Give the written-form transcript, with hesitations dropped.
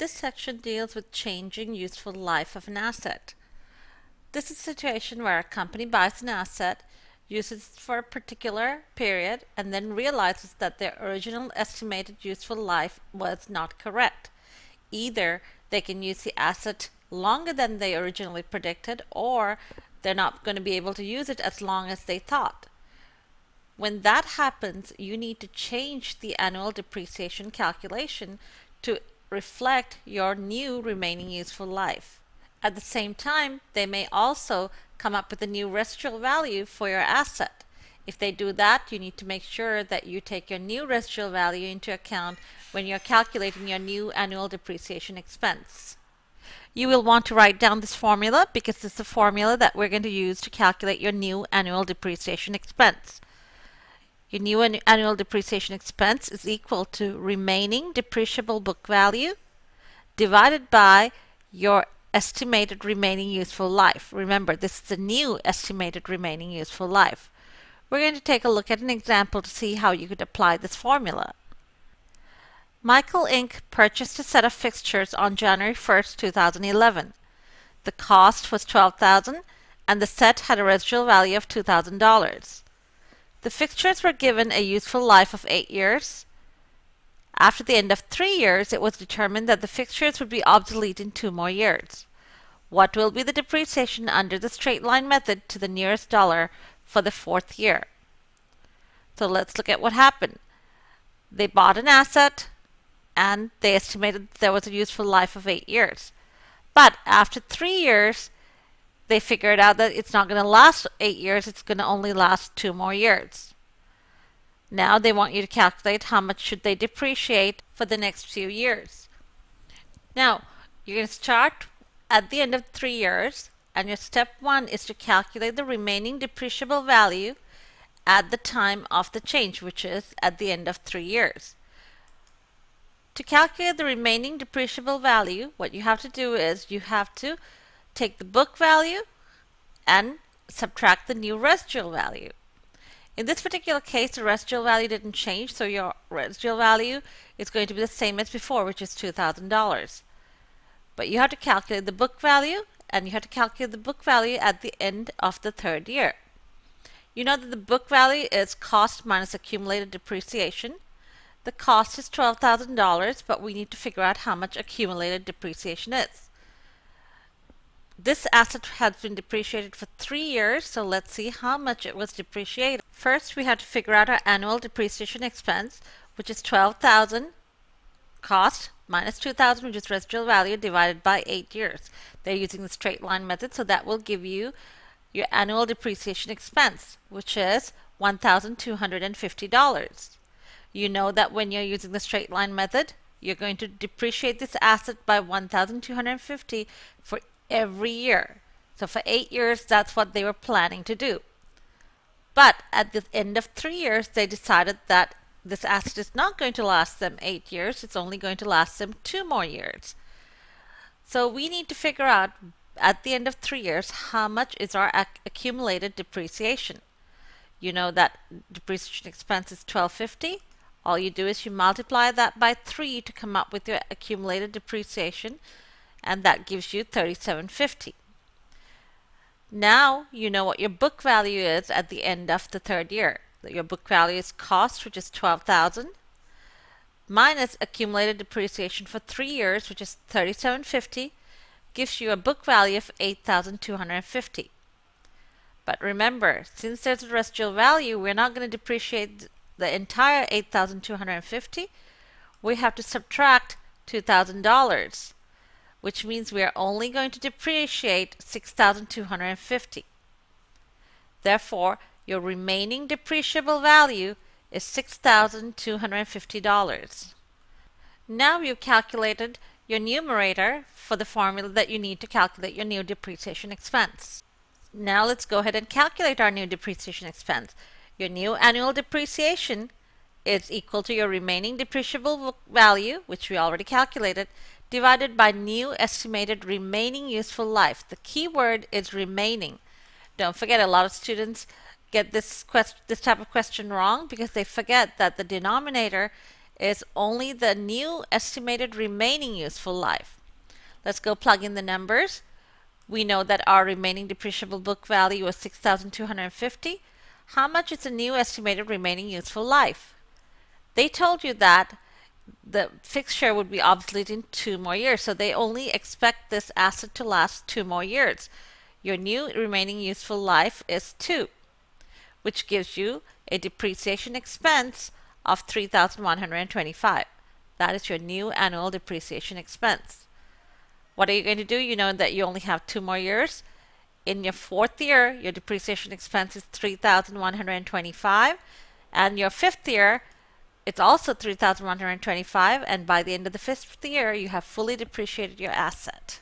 This section deals with changing useful life of an asset. This is a situation where a company buys an asset, uses it for a particular period, and then realizes that their original estimated useful life was not correct. Either they can use the asset longer than they originally predicted, or they're not going to be able to use it as long as they thought. When that happens, you need to change the annual depreciation calculation to reflect your new remaining useful life. At the same time, they may also come up with a new residual value for your asset. If they do that, you need to make sure that you take your new residual value into account when you're calculating your new annual depreciation expense. You will want to write down this formula because this is the formula that we're going to use to calculate your new annual depreciation expense. Your new annual depreciation expense is equal to remaining depreciable book value divided by your estimated remaining useful life. Remember, this is the new estimated remaining useful life. We're going to take a look at an example to see how you could apply this formula. Michael Inc. purchased a set of fixtures on January 1st, 2011. The cost was $12,000 and the set had a residual value of $2,000. The fixtures were given a useful life of 8 years. After the end of 3 years, it was determined that the fixtures would be obsolete in 2 more years. What will be the depreciation under the straight line method to the nearest dollar for the 4th year? So let's look at what happened. They bought an asset and they estimated that there was a useful life of 8 years. But after 3 years, they figured out that it's not going to last 8 years, it's going to only last 2 more years. Now they want you to calculate how much should they depreciate for the next few years. Now, you're going to start at the end of 3 years, and your step 1 is to calculate the remaining depreciable value at the time of the change, which is at the end of 3 years. To calculate the remaining depreciable value, what you have to do is you have to take the book value and subtract the new residual value. In this particular case, the residual value didn't change, so your residual value is going to be the same as before, which is $2,000. But you have to calculate the book value, and you have to calculate the book value at the end of the 3rd year. You know that the book value is cost minus accumulated depreciation. The cost is $12,000, but we need to figure out how much accumulated depreciation is. This asset has been depreciated for 3 years, so let's see how much it was depreciated. First, we have to figure out our annual depreciation expense, which is $12,000 cost minus $2,000, which is residual value, divided by 8 years. They're using the straight line method, so that will give you your annual depreciation expense, which is $1,250. You know that when you're using the straight line method, you're going to depreciate this asset by $1,250 for every year. So for 8 years, that's what they were planning to do. But at the end of 3 years, they decided that this asset is not going to last them 8 years. It's only going to last them 2 more years. So we need to figure out at the end of 3 years how much is our accumulated depreciation. You know that depreciation expense is $1,250. All you do is you multiply that by 3 to come up with your accumulated depreciation, and that gives you $3,750. Now you know what your book value is at the end of the 3rd year. Your book value is cost, which is $12,000, minus accumulated depreciation for 3 years, which is $3,750, gives you a book value of $8,250. But remember, since there's a residual value, we're not going to depreciate the entire $8,250. We have to subtract $2,000. Which means we are only going to depreciate $6,250. Therefore, your remaining depreciable value is $6,250. Now you've calculated your numerator for the formula that you need to calculate your new depreciation expense. Now let's go ahead and calculate our new depreciation expense. Your new annual depreciation is equal to your remaining depreciable value, which we already calculated, divided by new estimated remaining useful life. The key word is remaining. Don't forget, a lot of students get this type of question wrong because they forget that the denominator is only the new estimated remaining useful life. Let's go plug in the numbers. We know that our remaining depreciable book value was 6,250. How much is the new estimated remaining useful life? They told you that the fixed share would be obsolete in 2 more years, so they only expect this asset to last 2 more years. Your new remaining useful life is 2, which gives you a depreciation expense of 3,125. That is your new annual depreciation expense. What are you going to do? You know that you only have 2 more years. In your 4th year, your depreciation expense is 3,125, and your 5th year, it's also 3,125, and by the end of the 5th year, you have fully depreciated your asset.